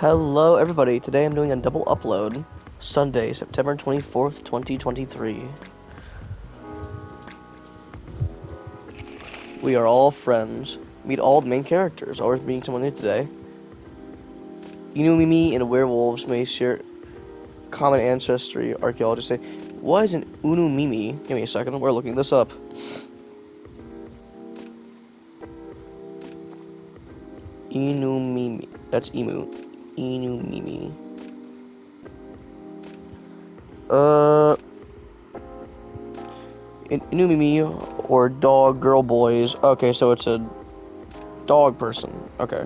Hello everybody, today I'm doing a double upload, Sunday, September 24th, 2023. We are all friends. Meet all the main characters, always meeting someone new today. Inumimi and werewolves may share common ancestry, archaeologists say. What is an Unumimi? Give me a second, we're looking this up. Inumimi, that's emu. Inumimi. Inumimi or dog girl boys. Okay, so it's a dog person. Okay.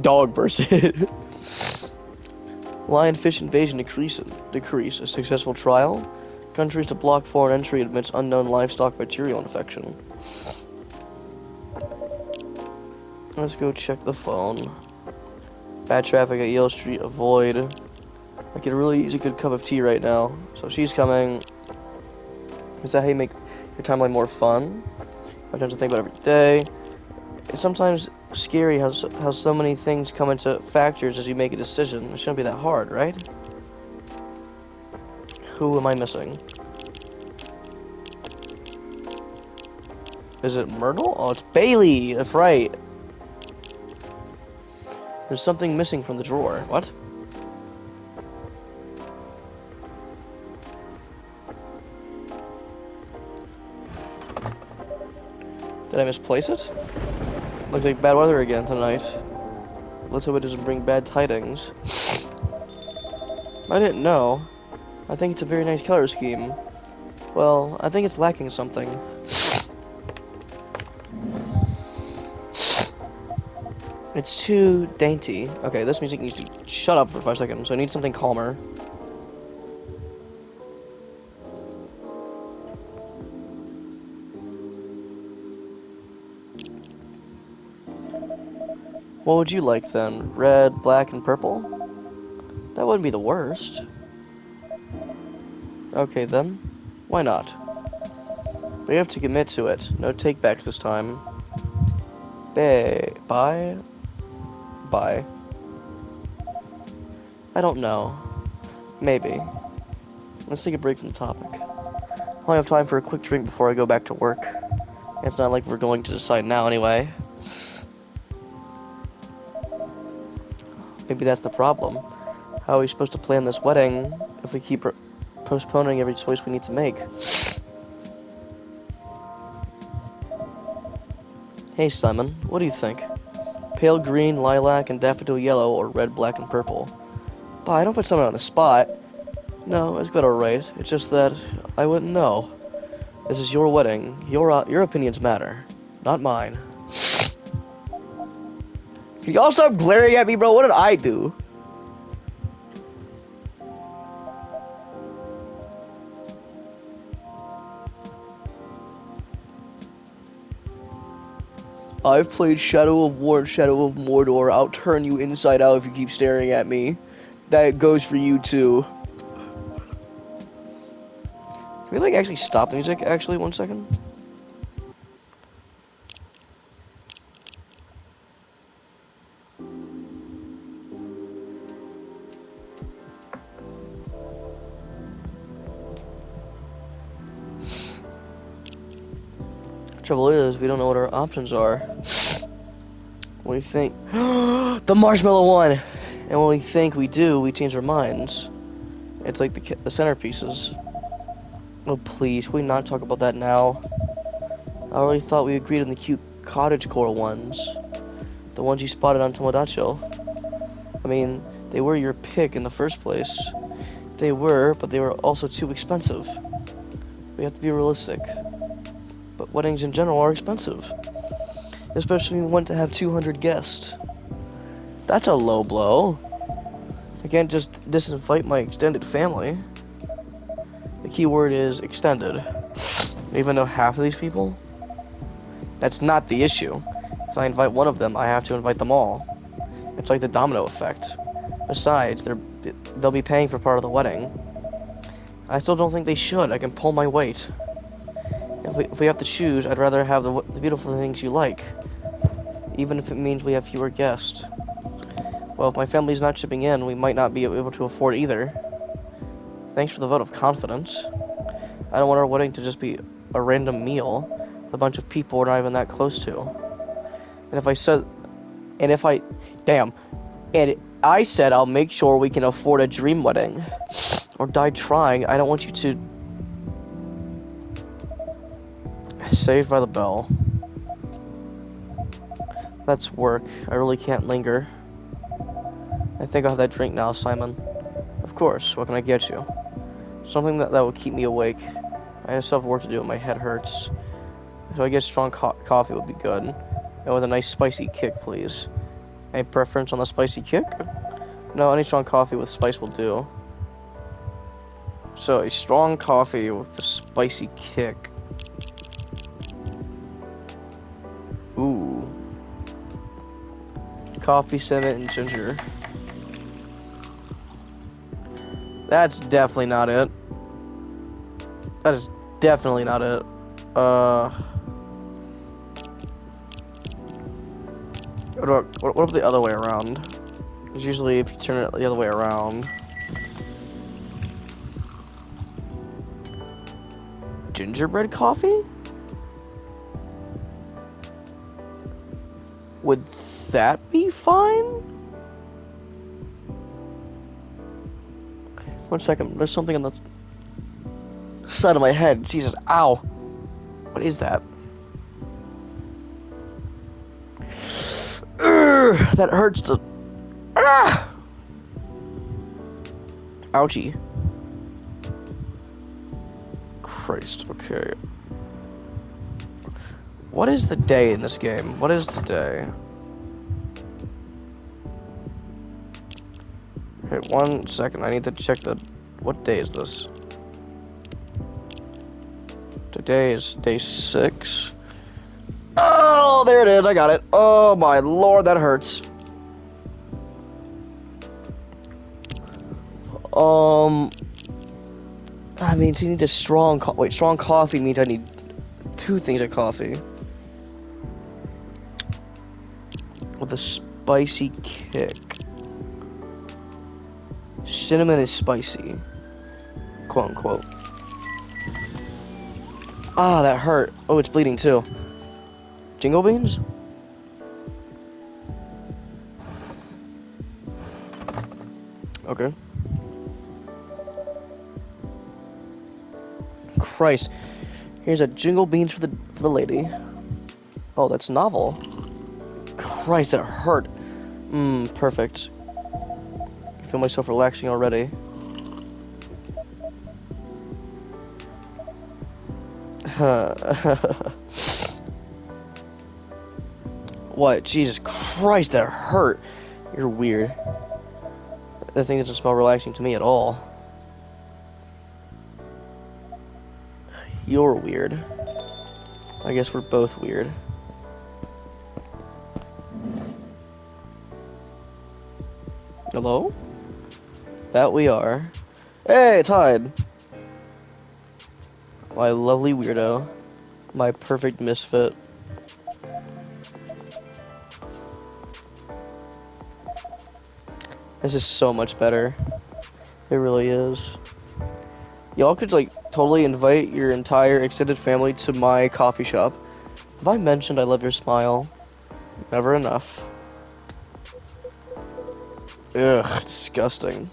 Dog person. Lionfish invasion decrease. A successful trial. Countries to block foreign entry amidst unknown livestock bacterial infection. Let's go check the phone. Bad traffic at Yale Street. Avoid. I could really use a good cup of tea right now. So she's coming. Is that how you make your timeline more fun? I have to think about every day. It's sometimes scary how so many things come into factors as you make a decision. It shouldn't be that hard, right? Who am I missing? Is it Myrtle? Oh, it's Bailey! That's right. There's something missing from the drawer. What? Did I misplace it? Looks like bad weather again tonight. Let's hope it doesn't bring bad tidings. I didn't know. I think it's a very nice color scheme. Well, I think it's lacking something. It's too dainty. Okay, this music needs to shut up for 5 seconds, so I need something calmer. What would you like then? Red, black, and purple? That wouldn't be the worst. Okay then. Why not? We have to commit to it. No take back this time. Bye. I don't know. Maybe. Let's take a break from the topic. I only have time for a quick drink before I go back to work. It's not like we're going to decide now anyway. Maybe that's the problem. How are we supposed to plan this wedding if we keep postponing every choice we need to make? Hey Simon, what do you think? Pale green, lilac, and daffodil yellow, or red, black, and purple? Bah, don't put someone on the spot. No, it's got alright. It's just that I wouldn't know. This is your wedding. Your opinions matter, not mine. Can y'all stop glaring at me, bro? What did I do? I've played Shadow of War and Shadow of Mordor. I'll turn you inside out if you keep staring at me. That goes for you too. Can we like actually stop the music actually 1 second? Trouble is, we don't know what our options are. When we think, the marshmallow one! And when we think we do, we change our minds. It's like the centerpieces. Oh please, can we not talk about that now? I already thought we agreed on the cute cottagecore ones. The ones you spotted on Tomodachi. I mean, they were your pick in the first place. They were, but they were also too expensive. We have to be realistic. But weddings in general are expensive. Especially when we want to have 200 guests. That's a low blow. I can't just disinvite my extended family. The key word is extended. Even though half of these people? That's not the issue. If I invite one of them, I have to invite them all. It's like the domino effect. Besides, they'll be paying for part of the wedding. I still don't think they should. I can pull my weight. If we have to choose, I'd rather have the beautiful things you like, even if it means we have fewer guests. Well, if my family's not chipping in, we might not be able to afford either. Thanks for the vote of confidence. I don't want our wedding to just be a random meal with a bunch of people we're not even that close to. And if I said... And if I... Damn. And I said I'll make sure we can afford a dream wedding. Or die trying. I don't want you to... Saved by the bell. That's work. I really can't linger. I think I'll have that drink now, Simon. Of course. What can I get you? Something that will keep me awake. I still have work to do and my head hurts. So I guess strong coffee would be good. And with a nice spicy kick, please. Any preference on the spicy kick? No, any strong coffee with spice will do. So a strong coffee with a spicy kick. Ooh. Coffee, cinnamon, and ginger. That's definitely not it. That is definitely not it. What about the other way around? Because usually if you turn it the other way around... Gingerbread coffee? Would that be fine? 1 second, there's something on the side of my head. Jesus, ow. What is that? Urgh, that hurts to... Ah! Ouchie. Christ, okay. What is the day in this game? What is the day? Okay, 1 second, I need to check the... What day is this? Today is day 6. Oh, there it is, I got it. Oh my lord, that hurts. I mean, so you need a strong strong coffee means I need 2 things of coffee. With a spicy kick. Cinnamon is spicy. Quote unquote. Ah, that hurt. Oh, it's bleeding too. Jingle beans? Okay. Christ. Here's a jingle beans for the lady. Oh, that's novel. Christ, that hurt. Perfect. I feel myself relaxing already. What? Jesus Christ, that hurt. You're weird. That thing doesn't smell relaxing to me at all. You're weird. I guess we're both weird. Hello? That we are. Hey, it's Hyde. My lovely weirdo. My perfect misfit. This is so much better. It really is. Y'all could, like, totally invite your entire extended family to my coffee shop. Have I mentioned I love your smile? Never enough. Ugh, disgusting.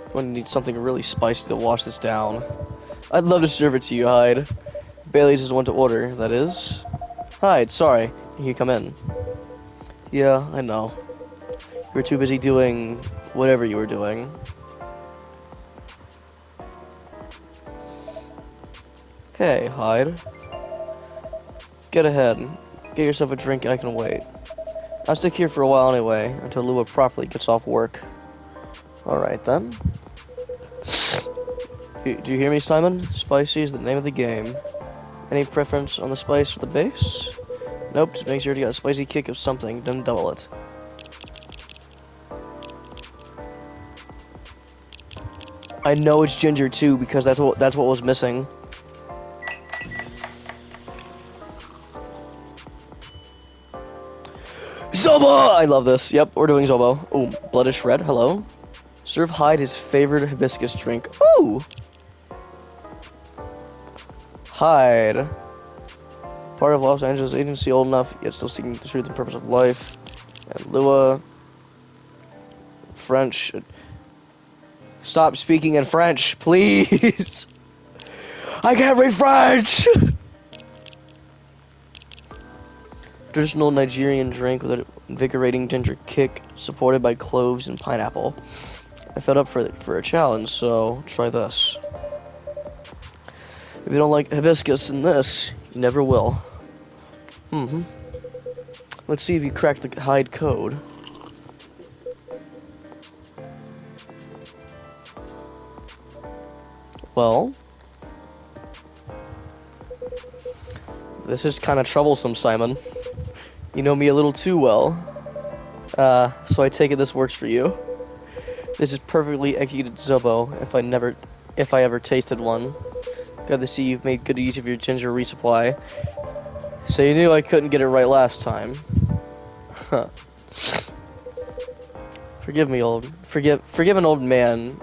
I'm gonna need something really spicy to wash this down. I'd love to serve it to you, Hyde. Bailey's is the one to order, that is. Hyde, sorry. You can come in. Yeah, I know. You were too busy doing whatever you were doing. Hey, Hyde. Get ahead. Get yourself a drink and I can wait. I'll stick here for a while anyway, until Lua properly gets off work. Alright then. Do you hear me, Simon? Spicy is the name of the game. Any preference on the spice or the base? Nope, just make sure to get a spicy kick of something, then double it. I know it's ginger too, because that's what was missing. Soba! I love this. Yep, we're doing Zobo. Ooh, Bloodish Red, hello. Serve Hyde his favorite hibiscus drink. Ooh! Hyde. Part of Los Angeles agency, old enough, yet still seeking the truth and purpose of life. And Lua. French. Stop speaking in French, please! I can't read French! Traditional Nigerian drink with an invigorating ginger kick, supported by cloves and pineapple. I felt up for a challenge, so try this. If you don't like hibiscus in this, you never will. Let's see if you crack the Hyde code. Well, this is kind of troublesome, Simon. You know me a little too well. So I take it this works for you. This is perfectly executed Zobo, if I ever tasted one. Glad to see you've made good use of your ginger resupply. So you knew I couldn't get it right last time. Huh. Forgive an old man. Forgive an old man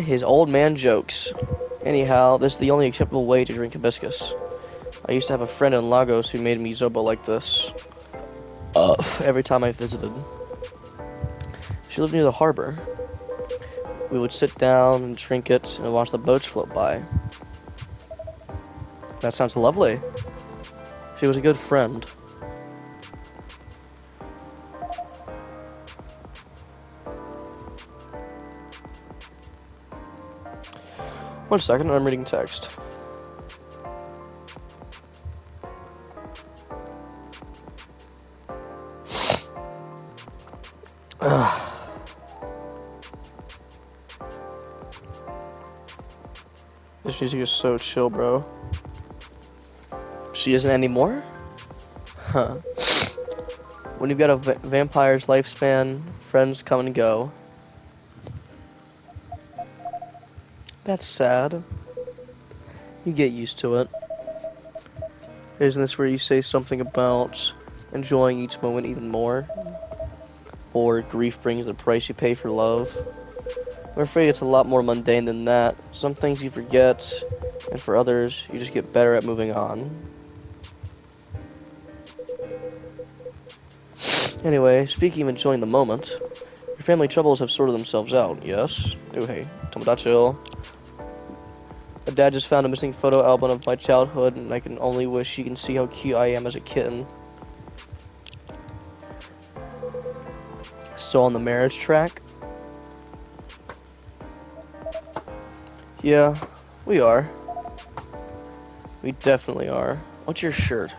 his old man jokes. Anyhow, this is the only acceptable way to drink hibiscus. I used to have a friend in Lagos who made me Zobo like this. Every time I visited. She lived near the harbor. We would sit down and drink it and watch the boats float by. That sounds lovely. She was a good friend. One second, I'm reading text. This music is so chill, bro. She isn't anymore? Huh. When you've got a vampire's lifespan, friends come and go. That's sad. You get used to it. Isn't this where you say something about enjoying each moment even more? Or grief brings the price you pay for love? I'm afraid it's a lot more mundane than that. Some things you forget, and for others, you just get better at moving on. Anyway, speaking of enjoying the moment, your family troubles have sorted themselves out, yes? Oh hey, Tomodachi. My dad just found a missing photo album of my childhood, and I can only wish you can see how cute I am as a kitten. So on the marriage track? Yeah, we are. We definitely are. What's your shirt?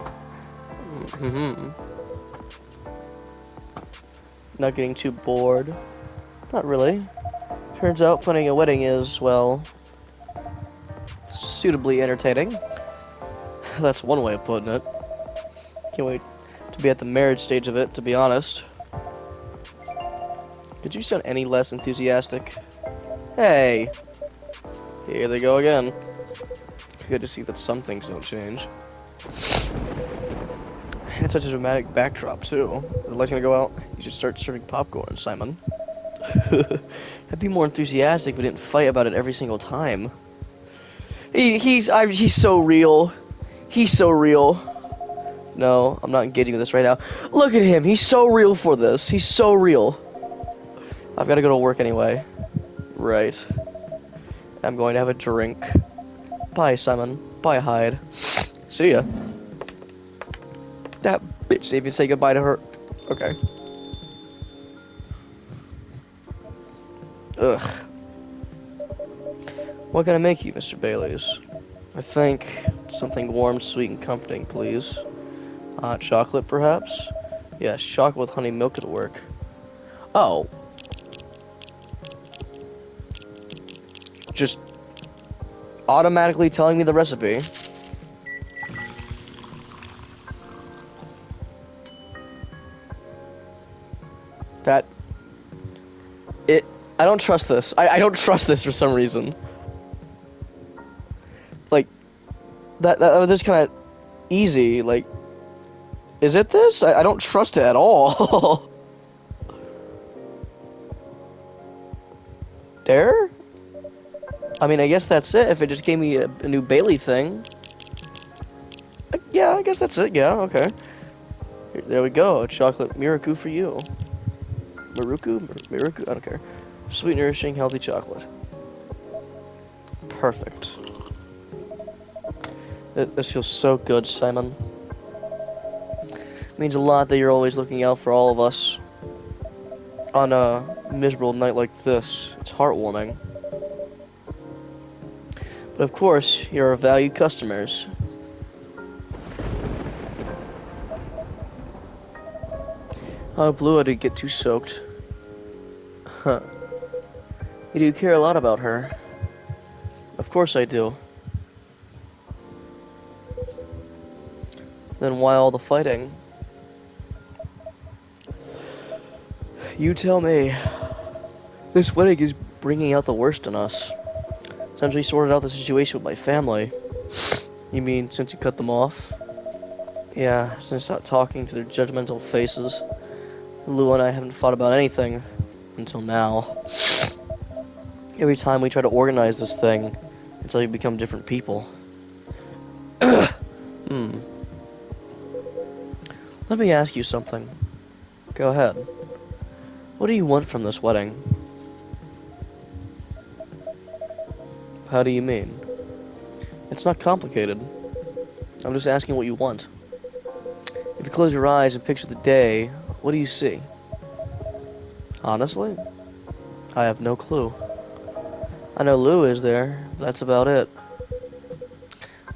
Not getting too bored? Not really. Turns out planning a wedding is, well, suitably entertaining. That's one way of putting it. Can't wait to be at the marriage stage of it, to be honest. Did you sound any less enthusiastic? Hey! Here they go again. Good to see that some things don't change. And such a dramatic backdrop, too. The light's gonna go out. You should start serving popcorn, Simon. I'd be more enthusiastic if we didn't fight about it every single time. He's so real. He's so real. No, I'm not engaging with this right now. Look at him. He's so real for this. He's so real. I've got to go to work anyway. Right. I'm going to have a drink. Bye, Simon. Bye, Hyde. See ya. That bitch didn't even say goodbye to her. Okay. Ugh. What can I make you, Mr. Bailey's? I think something warm, sweet, and comforting, please. Hot chocolate, perhaps? Yes, chocolate with honey milk would work. Oh. Just automatically telling me the recipe. I don't trust this. I don't trust this for some reason. Like, that was kind of easy. Like, is it this? I don't trust it at all. There? I mean, I guess that's it. If it just gave me a new Bailey thing. Yeah, I guess that's it. Yeah, okay. There we go. A chocolate Miraku for you. Miruku? I don't care. Sweet, nourishing, healthy chocolate. Perfect. This feels so good, Simon. It means a lot that you're always looking out for all of us. On a miserable night like this, it's heartwarming. But of course, you're our valued customers. Oh, Blue, I did get too soaked. Huh. You do care a lot about her. Of course I do. Then why all the fighting? You tell me. This wedding is bringing out the worst in us. Since we sorted out the situation with my family. You mean since you cut them off? Yeah, since I stopped talking to their judgmental faces. Lou and I haven't fought about anything until now. Every time we try to organize this thing, it's like we become different people. Let me ask you something. Go ahead. What do you want from this wedding? How do you mean? It's not complicated. I'm just asking what you want. If you close your eyes and picture the day, what do you see? Honestly, I have no clue. I know Lou is there, but that's about it.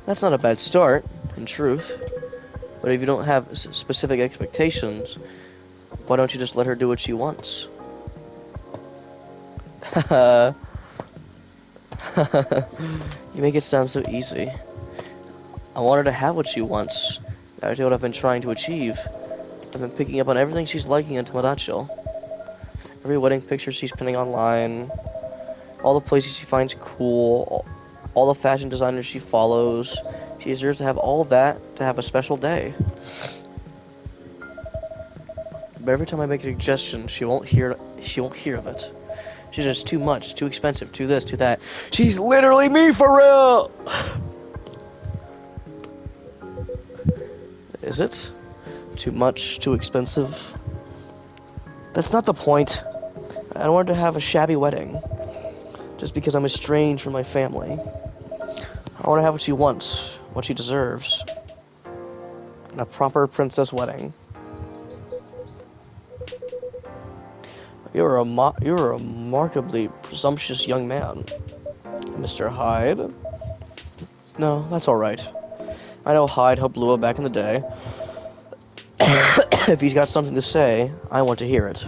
That's not a bad start, in truth. But if you don't have specific expectations, why don't you just let her do what she wants? You make it sound so easy. I want her to have what she wants. That's what I've been trying to achieve. I've been picking up on everything she's liking in Tomodachi. Every wedding picture she's pinning online, all the places she finds cool, all the fashion designers she follows. She deserves to have all that to have a special day. But every time I make a suggestion, she won't hear of it. She's just too much, too expensive, too this, too that. She's literally me for real! Is it? Too much, too expensive? That's not the point. I don't want her to have a shabby wedding. Just because I'm estranged from my family. I want to have what she wants, what she deserves. And a proper princess wedding. You're a remarkably presumptuous young man, Mr. Hyde. No, that's alright. I know Hyde helped Lua back in the day. If he's got something to say, I want to hear it.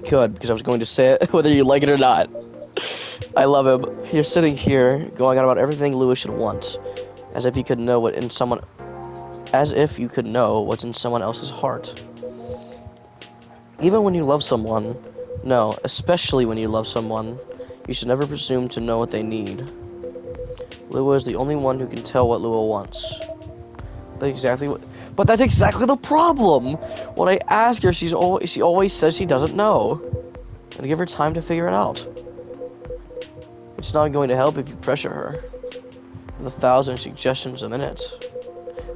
Good, because I was going to say it whether you like it or not. I love him. You're sitting here, going on about everything Lewis should want, as if you could know what's in someone else's heart. Even when you love someone, no, especially when you love someone, you should never presume to know what they need. Lua is the only one who can tell what Lua wants. But that's exactly the problem! When I ask her, she always says she doesn't know. And give her time to figure it out. It's not going to help if you pressure her with 1,000 suggestions a minute.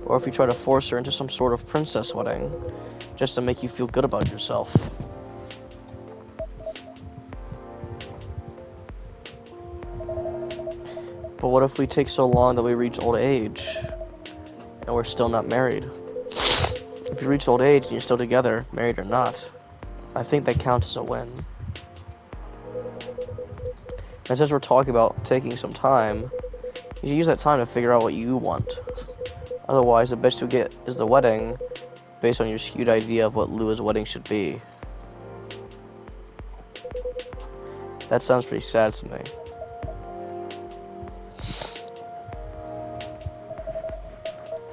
Or if you try to force her into some sort of princess wedding, just to make you feel good about yourself. But what if we take so long that we reach old age, and we're still not married? If you reach old age and you're still together, married or not, I think that counts as a win. And since we're talking about taking some time, you should use that time to figure out what you want. Otherwise, the best you'll get is the wedding, based on your skewed idea of what Lua's wedding should be. That sounds pretty sad to me.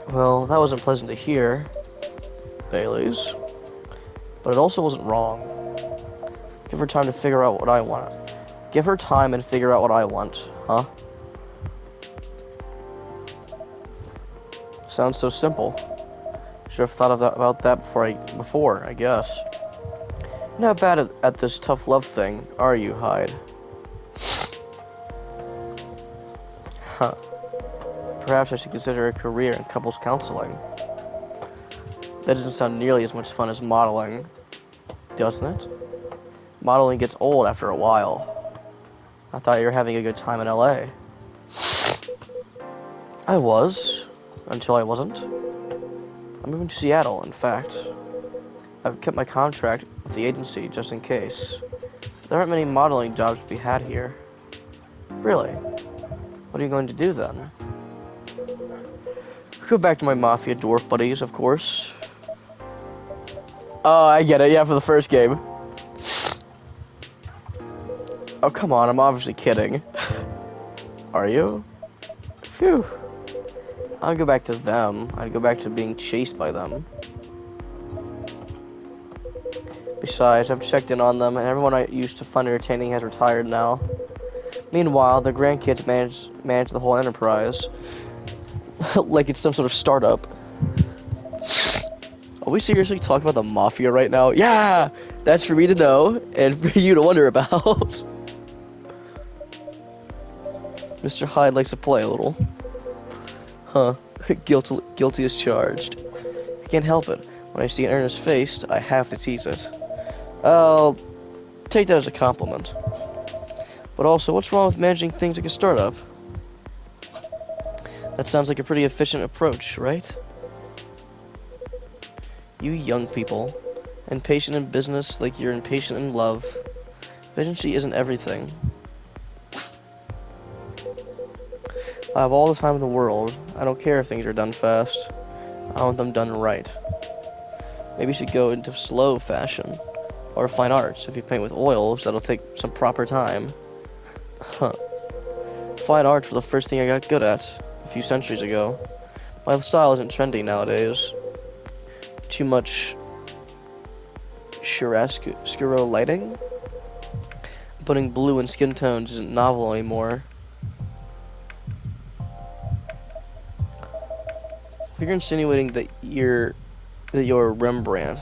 Well, that wasn't pleasant to hear, Baileys. But it also wasn't wrong. Give her time to figure out what I want. Give her time and figure out what I want, huh? Sounds so simple. Should have thought of about that before, I guess. You're not bad at this tough love thing, are you, Hyde? Huh. Perhaps I should consider a career in couples counseling. That doesn't sound nearly as much fun as modeling, doesn't it? Modeling gets old after a while. I thought you were having a good time in LA. I was, until I wasn't. I'm moving to Seattle, in fact. I've kept my contract with the agency just in case. There aren't many modeling jobs to be had here. Really? What are you going to do then? Go back to my mafia dwarf buddies, of course. Oh, I get it. Yeah, for the first game. Oh, come on. I'm obviously kidding. Are you? Phew. I'll go back to them. I'd go back to being chased by them. Besides, I've checked in on them, and everyone I used to find entertaining has retired now. Meanwhile, the grandkids manage the whole enterprise. Like it's some sort of startup. Are we seriously talking about the mafia right now? Yeah! That's for me to know, and for you to wonder about. Mr. Hyde likes to play a little. Huh. Guilty as charged. I can't help it. When I see an earnest face, I have to tease it. I'll take that as a compliment. But also, what's wrong with managing things like a startup? That sounds like a pretty efficient approach, right? You young people, impatient in business like you're impatient in love. Efficiency isn't everything. I have all the time in the world. I don't care if things are done fast. I want them done right. Maybe you should go into slow fashion. Or fine arts. If you paint with oils, that'll take some proper time. Huh. Fine arts were the first thing I got good at a few centuries ago. My style isn't trendy nowadays. Too much chiaroscuro lighting? Putting blue in skin tones isn't novel anymore. You're insinuating that you're Rembrandt.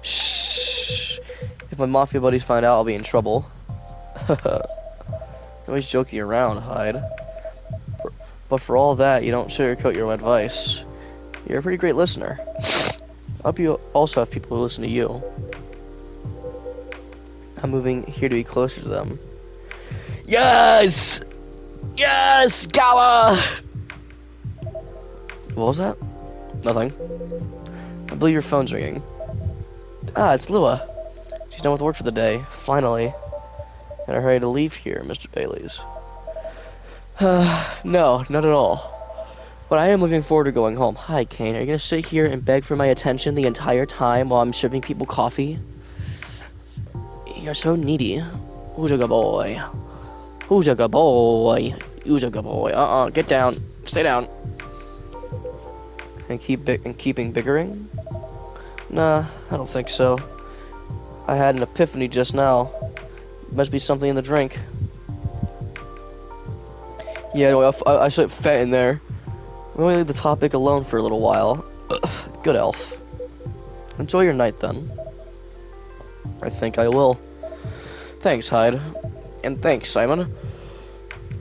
Shh. If my mafia buddies find out, I'll be in trouble. Always joking around, Hyde. But for all that, you don't sugarcoat your advice. You're a pretty great listener. I hope you also have people who listen to you. I'm moving here to be closer to them. Yes! Yes! Gala! What was that? Nothing. I believe your phone's ringing. Ah, it's Lua. She's done with work for the day, finally. And I'm ready to leave here, Mr. Bailey's. No, not at all. But I am looking forward to going home. Hi, Kane. Are you gonna sit here and beg for my attention the entire time while I'm serving people coffee? You're so needy. Who's a good boy? Who's a good boy? Who's a good boy? Get down. Stay down. And keeping bickering? Nah, I don't think so. I had an epiphany just now. Must be something in the drink. Yeah, anyway, I should fat in there. I'm going to leave the topic alone for a little while. Good elf. Enjoy your night then. I think I will. Thanks, Hyde. And thanks, Simon.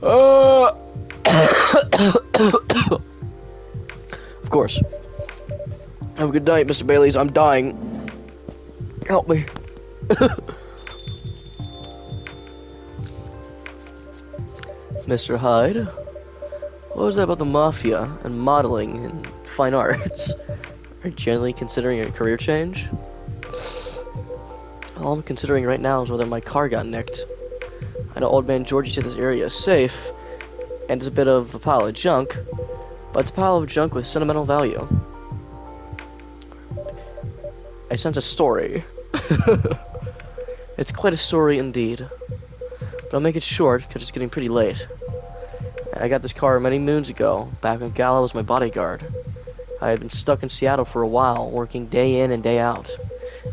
Of course. Have a good night, Mr. Bailey's. I'm dying. Help me. Mr. Hyde? What was that about the mafia and modeling and fine arts? Are you generally considering a career change? All I'm considering right now is whether my car got nicked. I know Old Man Georgie said this area is safe, and it's a bit of a pile of junk, but it's a pile of junk with sentimental value. I sense a story. It's quite a story indeed. But I'll make it short, because it's getting pretty late. And I got this car many moons ago, back when Gala was my bodyguard. I had been stuck in Seattle for a while, working day in and day out.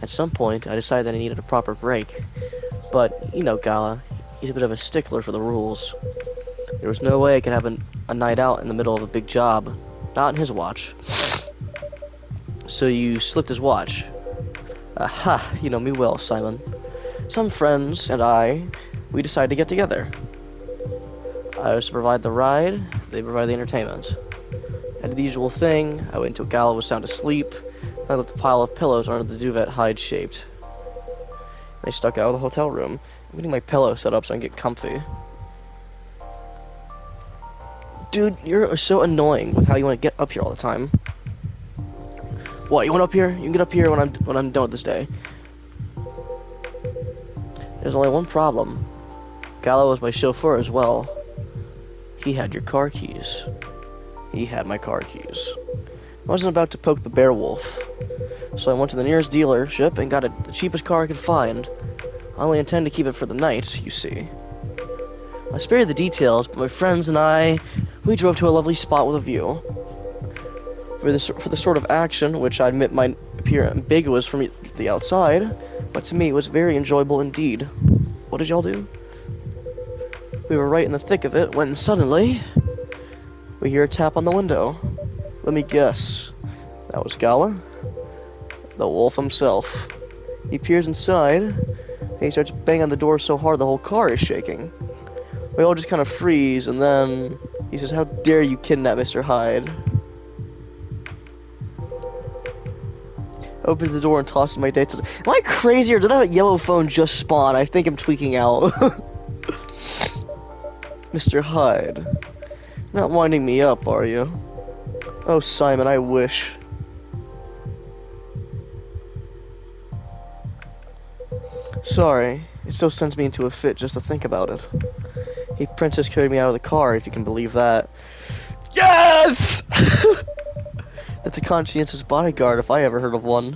At some point, I decided that I needed a proper break. But, you know Gala, he's a bit of a stickler for the rules. There was no way I could have a night out in the middle of a big job. Not in his watch. So you slipped his watch. Aha, you know me well, Simon. Some friends and we decided to get together. I was to provide the ride, they provide the entertainment. I did the usual thing, I waited until Gala was sound asleep, I left a pile of pillows under the duvet Hyde-shaped. I stuck out of the hotel room, getting my pillow set up so I can get comfy. Dude, you're so annoying with how you want to get up here all the time. What, you want up here? You can get up here when I'm done with this day. There's only one problem. Gallo was my chauffeur as well. He had your car keys. He had my car keys. I wasn't about to poke the bear wolf, so I went to the nearest dealership and got the cheapest car I could find. I only intend to keep it for the night, you see. I spare you the details, but my friends and we drove to a lovely spot with a view. For the sort of action, which I admit might appear ambiguous from the outside, but to me it was very enjoyable indeed. What did y'all do? We were right in the thick of it when suddenly we hear a tap on the window. Let me guess. That was Gala? The wolf himself. He peers inside, and he starts banging on the door so hard the whole car is shaking. We all just kind of freeze, and then he says, "How dare you kidnap Mr. Hyde?" Opens the door and tosses my dates. Am I crazy, or did that yellow phone just spawn? I think I'm tweaking out. Mr. Hyde. Not winding me up, are you? Oh, Simon, I wish. Sorry, it still sends me into a fit just to think about it. He princess carried me out of the car, if you can believe that. Yes! That's a conscientious bodyguard if I ever heard of one.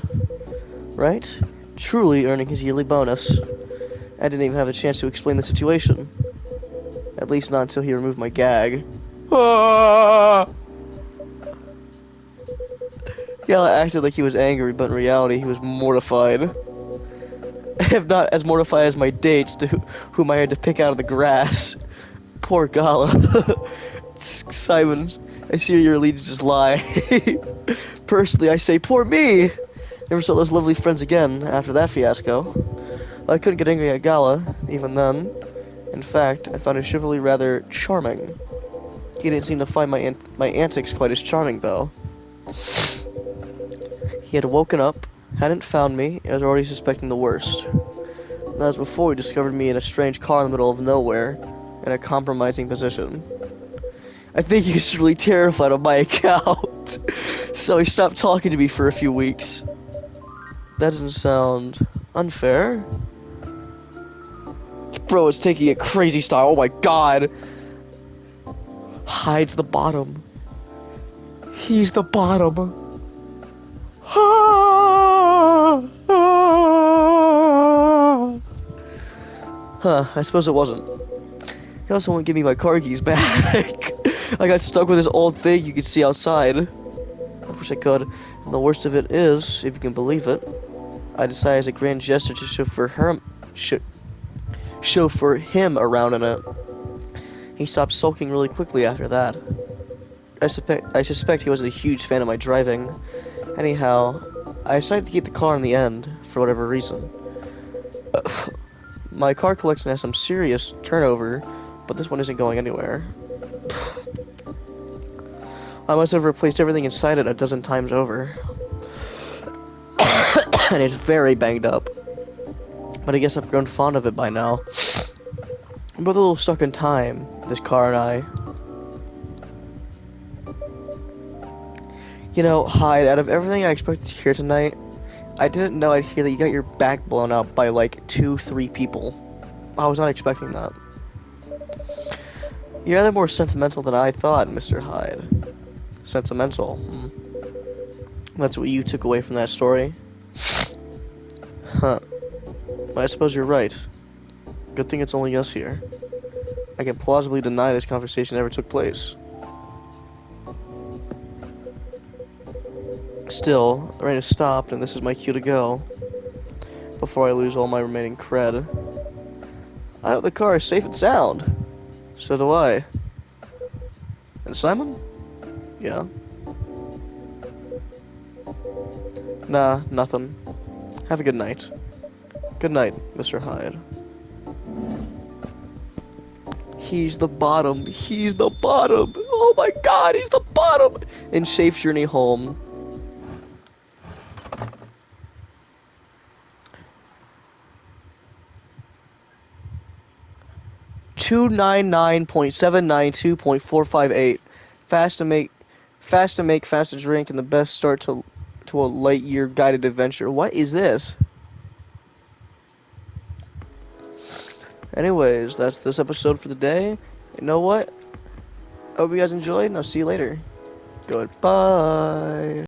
Right? Truly earning his yearly bonus. I didn't even have a chance to explain the situation. At least not until he removed my gag. Ah! Gala acted like he was angry, but in reality he was mortified. If not as mortified as my dates, whom I had to pick out of the grass. Poor Gala. Simon, I see your allegiances lie. Personally, I say, poor me! Never saw those lovely friends again after that fiasco. I couldn't get angry at Gala, even then. In fact, I found his chivalry rather charming. He didn't seem to find my antics quite as charming, though. He had woken up, hadn't found me, and was already suspecting the worst. That was before he discovered me in a strange car in the middle of nowhere, in a compromising position. I think he was really terrified of my account, so he stopped talking to me for a few weeks. That doesn't sound unfair. Bro, it's taking a crazy style. Oh my god. Hyde's the bottom. He's the bottom. Huh, I suppose it wasn't. He also won't give me my car keys back. I got stuck with this old thing you could see outside. I wish I could. And the worst of it is, if you can believe it, I decided as a grand gesture to chauffeur him around in it. He stopped sulking really quickly after that. I suspect he wasn't a huge fan of my driving. Anyhow, I decided to keep the car in the end, for whatever reason. My car collection has some serious turnover, but this one isn't going anywhere. I must have replaced everything inside it a dozen times over. And it's very banged up. But I guess I've grown fond of it by now. I'm both a little stuck in time, this car and I. You know, Hyde, out of everything I expected to hear tonight, I didn't know I'd hear that you got your back blown up by like 2-3 people. I was not expecting that. You're rather more sentimental than I thought, Mr. Hyde. Sentimental? That's what you took away from that story? Huh. But I suppose you're right. Good thing it's only us here. I can plausibly deny this conversation ever took place. Still, the rain has stopped and this is my cue to go. Before I lose all my remaining cred. I hope the car is safe and sound. So do I. And Simon? Yeah. Nah, nothing. Have a good night. Good night, Mr. Hyde. He's the bottom. He's the bottom. Oh my god, he's the bottom. And safe journey home. $299.792.458. Fast to make, fast to drink, and the best start to a light year guided adventure. What is this? Anyways, that's this episode for the day. You know what? Hope you guys enjoyed, and I'll see you later. Goodbye.